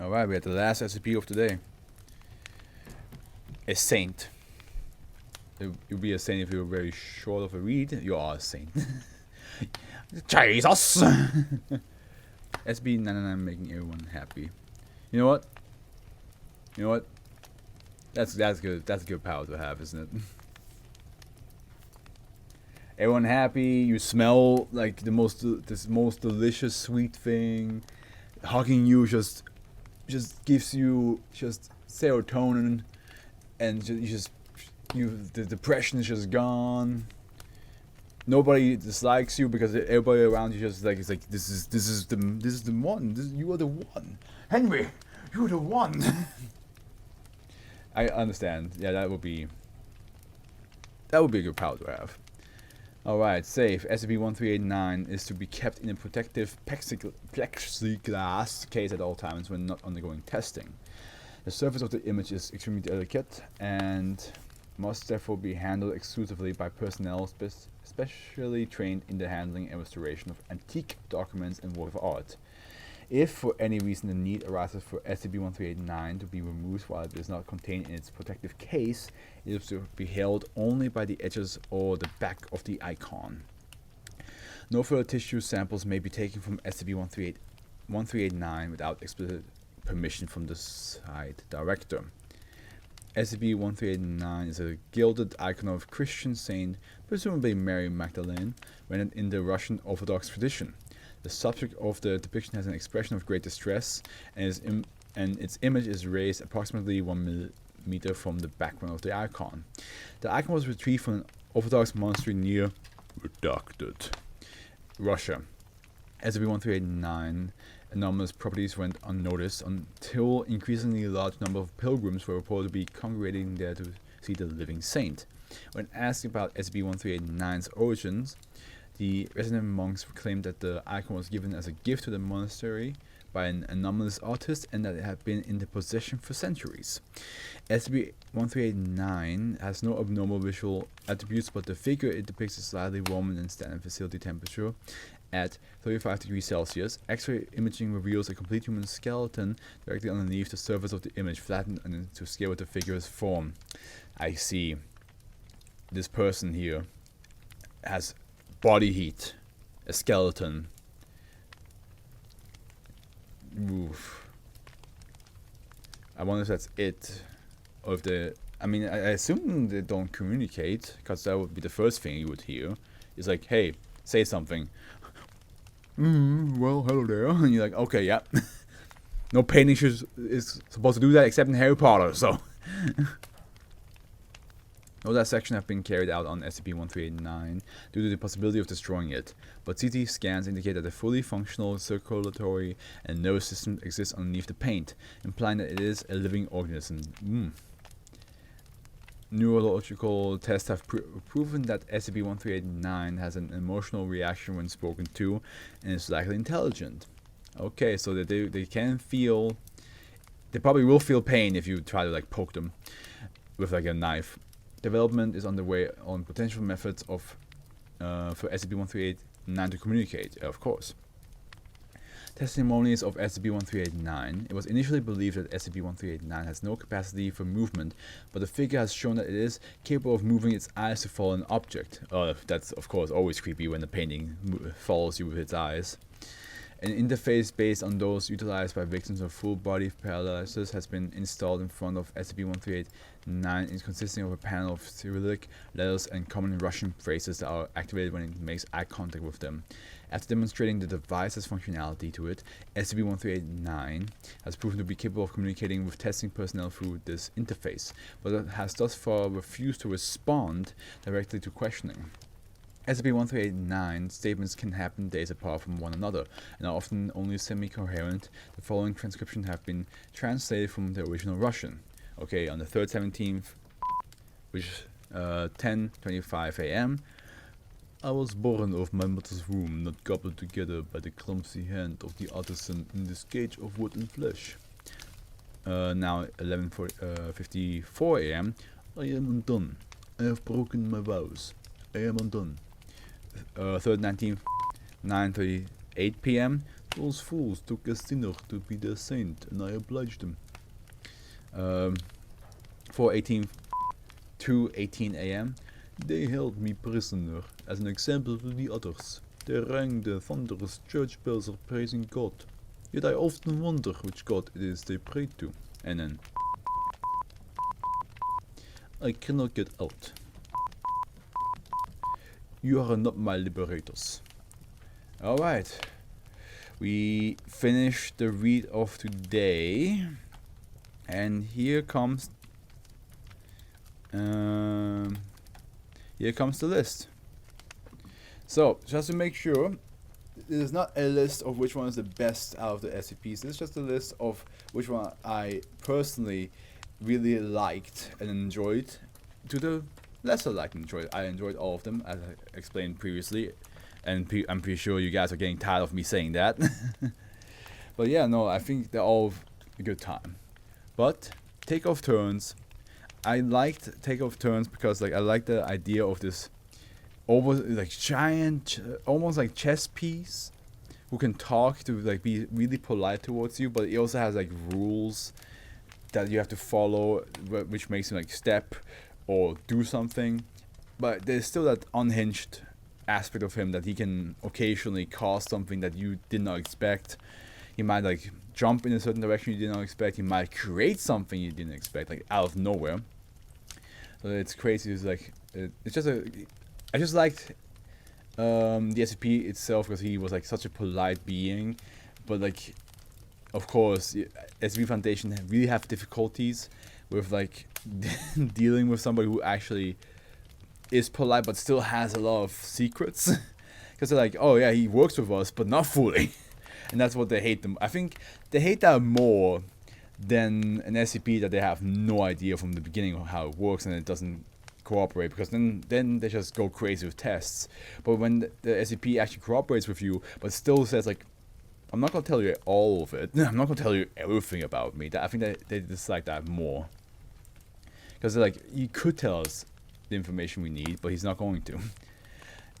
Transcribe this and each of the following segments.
Alright, we have the last SCP of today. A saint. You'll be a saint if you're very short of a read. You are a saint. Jesus! SB99 making everyone happy. You know what? You know what? That's good. That's a good power to have, isn't it? Everyone happy. You smell like the most delicious sweet thing. Hugging you just gives you just serotonin, and the depression is just gone. Nobody dislikes you because everybody around you just like it's like this is the one. You are the one, Henry. You're the one. I understand. Yeah, that would be a good power to have. Alright, safe. SCP-1389 is to be kept in a protective plexiglass case at all times when not undergoing testing. The surface of the image is extremely delicate and must therefore be handled exclusively by personnel specially trained in the handling and restoration of antique documents and works of art. If for any reason the need arises for SCP-1389 to be removed while it is not contained in its protective case, it is to be held only by the edges or the back of the icon. No further tissue samples may be taken from SCP-1389 without explicit permission from the site director. SCP-1389 is a gilded icon of Christian saint, presumably Mary Magdalene, rendered in the Russian Orthodox tradition. The subject of the depiction has an expression of great distress, and its image is raised approximately 1 millimeter from the background of the icon. The icon was retrieved from an Orthodox monastery near Redacted, Russia. SCP-1389 anomalous properties went unnoticed until increasingly large number of pilgrims were reported to be congregating there to see the living saint. When asked about SCP-1389's origins, the resident monks claimed that the icon was given as a gift to the monastery by an anomalous artist and that it had been in their possession for centuries. SCP-1389 has no abnormal visual attributes, but the figure it depicts is slightly warmer than standard facility temperature at 35 degrees Celsius. X-ray imaging reveals a complete human skeleton directly underneath the surface of the image, flattened and to scale with the figure's form. I see. This person here has body heat, a skeleton. Oof. I wonder if that's it, or if I assume they don't communicate, because that would be the first thing you would hear. It's like, hey, say something. Well, hello there. And you're like, okay, yeah. No painting is supposed to do that except in Harry Potter, so. No dissection have been carried out on SCP-1389 due to the possibility of destroying it, but CT scans indicate that a fully functional circulatory and nervous system exists underneath the paint, implying that it is a living organism. Neurological tests have proven that SCP-1389 has an emotional reaction when spoken to and is likely intelligent. Okay, so that they can feel... They probably will feel pain if you try to like poke them with like a knife. Development is underway on potential methods of for SCP-1389 to communicate, of course. Testimonies of SCP-1389. It was initially believed that SCP-1389 has no capacity for movement, but the figure has shown that it is capable of moving its eyes to follow an object. That's of course always creepy when the painting follows you with its eyes. An interface based on those utilized by victims of full-body paralysis has been installed in front of SCP-1389, consisting of a panel of Cyrillic letters and common Russian phrases that are activated when it makes eye contact with them. After demonstrating the device's functionality to it, SCP-1389 has proven to be capable of communicating with testing personnel through this interface, but it has thus far refused to respond directly to questioning. SCP-1389 statements can happen days apart from one another and are often only semi-coherent. The following transcriptions have been translated from the original Russian. Okay, on the 3rd 17th, which is 10:25 a.m. I was born of my mother's womb, not gobbled together by the clumsy hand of the artisan in this cage of wood and flesh. Now 11:54 a.m. I am undone. I have broken my vows. I am undone. 3rd 19th, 9:38 p.m. Those fools took a sinner to be their saint, and I obliged them. 4:18 to 18 a.m. They held me prisoner as an example to the others. They rang the thunderous church bells of praising God. Yet I often wonder which God it is they prayed to. And then I cannot get out. You are not my liberators. Alright. We finished the read of today. And here comes the list. So, just to make sure, this is not a list of which one is the best out of the SCPs. This is just a list of which one I personally really liked and enjoyed to the lesser liked and enjoyed. I enjoyed all of them, as I explained previously, and I'm pretty sure you guys are getting tired of me saying that. But yeah, no, I think they're all a good time. But Takeoff Turns, I liked Takeoff Turns because like I like the idea of this over like giant, almost like chess piece, who can talk to like be really polite towards you, but it also has like rules that you have to follow, which makes him like step or do something. But there's still that unhinged aspect of him that he can occasionally cause something that you did not expect. He might like jump in a certain direction you did not expect. He might create something you didn't expect, like out of nowhere. So it's crazy. It's like it's just I just liked the SCP itself because he was like such a polite being, but like, of course, SCP Foundation really have difficulties with like dealing with somebody who actually is polite but still has a lot of secrets. Because they're like, oh yeah, he works with us, but not fully. And that's what they hate them. I think they hate that more than an SCP that they have no idea from the beginning of how it works and it doesn't cooperate, because then they just go crazy with tests. But when the SCP actually cooperates with you, but still says like, I'm not gonna tell you all of it. I'm not gonna tell you everything about me. I think they dislike that more. Because they're like, you could tell us the information we need, but he's not going to.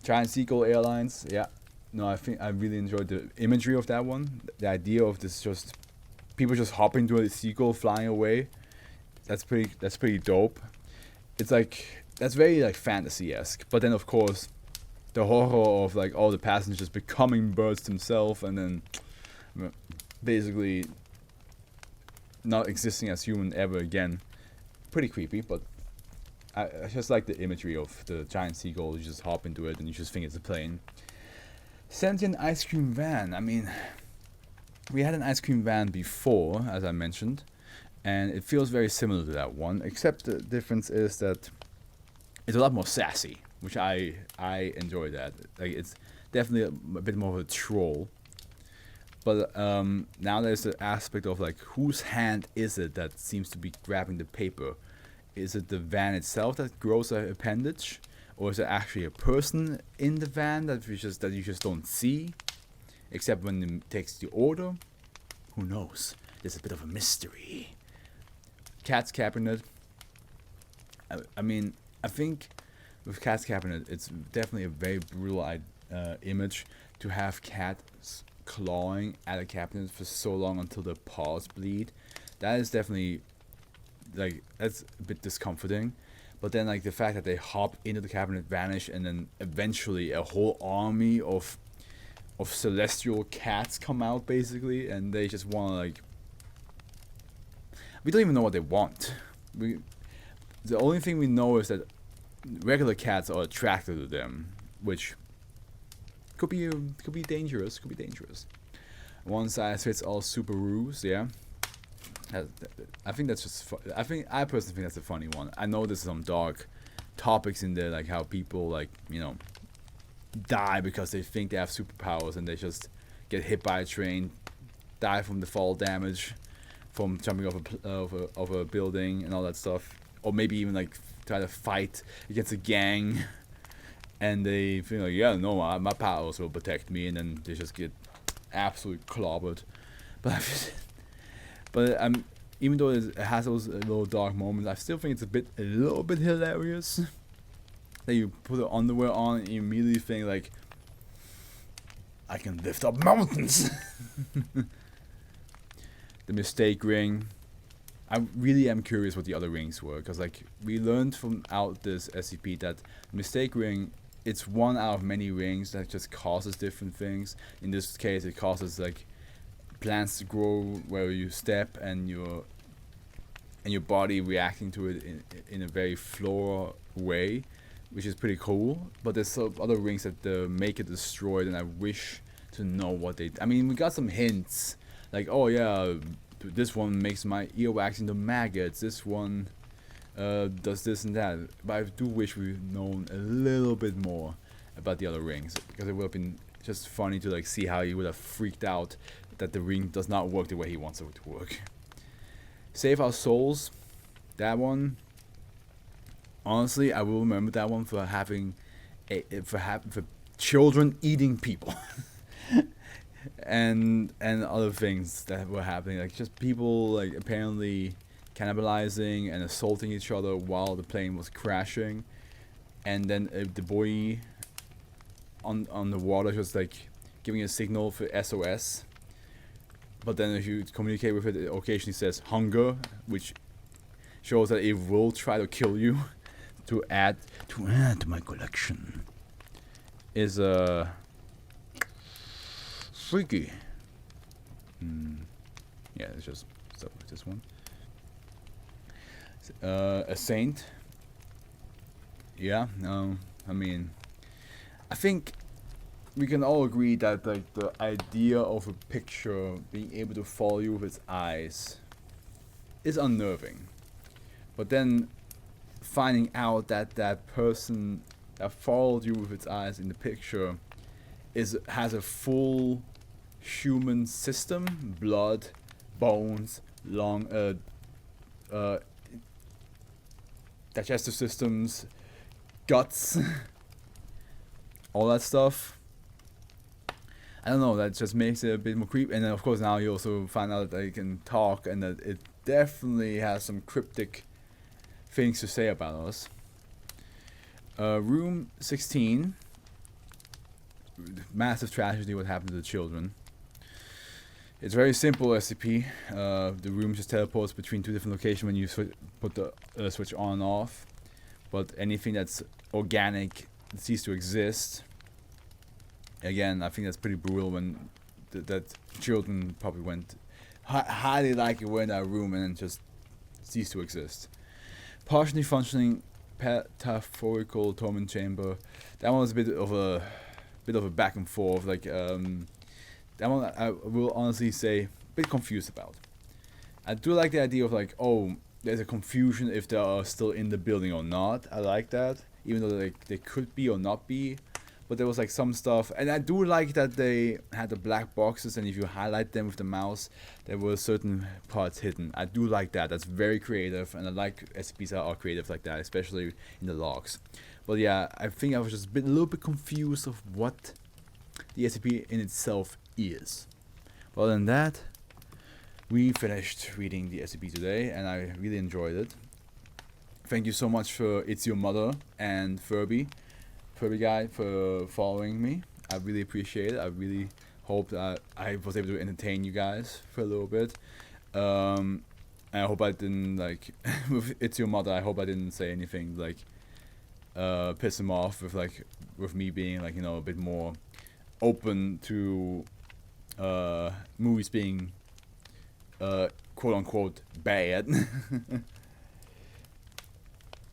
Giant Seagull Airlines, yeah. No, I think I really enjoyed the imagery of that one. The idea of this just people just hopping to a seagull flying away. That's pretty dope. It's like that's very like fantasy-esque. But then of course the horror of like all the passengers becoming birds themselves and then basically not existing as human ever again. Pretty creepy, but I just like the imagery of the giant seagull. You just hop into it and you just think it's a plane. Sentient ice cream van. I mean, we had an ice cream van before, as I mentioned, and it feels very similar to that one, except the difference is that it's a lot more sassy, which I enjoy that. Like, it's definitely a bit more of a troll. But now there's the aspect of like, whose hand is it that seems to be grabbing the paper? Is it the van itself that grows an appendage, or is it actually a person in the van that you just don't see, except when it takes the order? Who knows? There's a bit of a mystery. Cat's Cabinet. I mean, I think with Cat's Cabinet, it's definitely a very brutal image to have cats clawing at a cabinet for so long until the paws bleed. That is definitely like, that's a bit discomforting. But then like the fact that they hop into the cabinet, vanish, and then eventually a whole army of celestial cats come out basically, and they just want to like, we don't even know what they want. The only thing we know is that regular cats are attracted to them, which could be dangerous. Could be dangerous. One size fits all Subarus, yeah. I think that's just. I personally think that's a funny one. I know there's some dark topics in there, like how people like die because they think they have superpowers and they just get hit by a train, die from the fall damage, from jumping off a building and all that stuff, or maybe even like try to fight against a gang, and they feel like, yeah, no, my powers will protect me, and then they just get absolutely clobbered. But even though it has those little dark moments, I still think it's a little bit hilarious that you put the underwear on and you immediately think like, I can lift up mountains. The mistake ring. I really am curious what the other rings were, because like we learned from out this SCP that mistake ring, it's one out of many rings that just causes different things. In this case, it causes like plants to grow where you step, and your body reacting to it in a very flora way, which is pretty cool. But there's some other rings that make it destroyed, and I wish to know what they. I mean, we got some hints, like, oh yeah, this one makes my earwax into maggots. This one does this and that. But I do wish we'd known a little bit more about the other rings, because it would have been just funny to like see how he would have freaked out that the ring does not work the way he wants it to work. Save our souls. That one. Honestly, I will remember that one for having for children eating people. and other things that were happening, like just people like apparently cannibalizing and assaulting each other while the plane was crashing, and then the boy on the water just like giving a signal for SOS, but then if you communicate with it, it occasionally says hunger, which shows that it will try to kill you to add to my collection. Is freaky. Yeah, it's just stuff like this one. A saint. Yeah, I mean, I think we can all agree that like the idea of a picture being able to follow you with its eyes is unnerving. But then finding out that that person that followed you with its eyes in the picture has a full human system, blood, bones, digestive systems, guts, all that stuff. I don't know, that just makes it a bit more creepy. And then of course now you also find out that they can talk, and that it definitely has some cryptic things to say about us. Room 16. Massive tragedy what happened to the children. It's very simple SCP. The room just teleports between two different locations when you put the switch on and off. But anything that's organic ceases to exist. Again, I think that's pretty brutal when that children probably went highly likely were in that room and then just ceased to exist. Partially functioning metaphorical torment chamber. That one was a bit of a back and forth. Like that one I will honestly say a bit confused about. I do like the idea of like, oh, there's a confusion if they are still in the building or not. I like that, even though like they could be or not be. But there was like some stuff, and I do like that they had the black boxes, and if you highlight them with the mouse, there were certain parts hidden. I do like that. That's very creative, and I like SCPs that are creative like that, especially in the logs. But yeah, I think I was just a little bit confused of what the SCP in itself is. Other than that, we finished reading the SCP today, and I really enjoyed it. Thank you so much for It's Your Mother and Furby guy for following me. I really appreciate it. I really hope that I was able to entertain you guys for a little bit. And I hope I didn't like with It's Your Mother. I hope I didn't say anything like piss him off with me being like, you know, a bit more open to movies being quote unquote bad.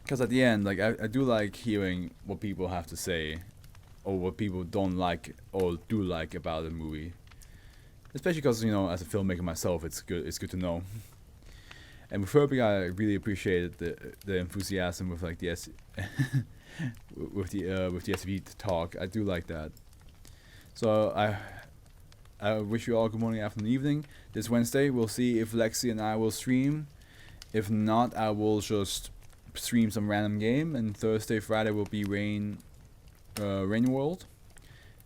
Because at the end, like I do like hearing what people have to say, or what people don't like or do like about a movie. Especially because, you know, as a filmmaker myself, it's good to know. And with Furby, I really appreciated the enthusiasm with like the with the SCP talk. I do like that. So I wish you all good morning, afternoon, evening. This Wednesday, we'll see if Lexi and I will stream. If not, I will just stream some random game, and Thursday, Friday will be Rain World,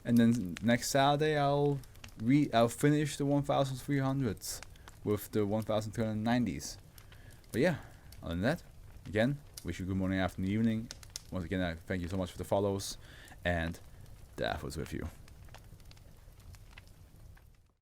and then next Saturday I'll finish the 1300s with the 1390s. But yeah, other than that, again, wish you good morning, afternoon, evening. Once again, I thank you so much for the follows, and the F was with you.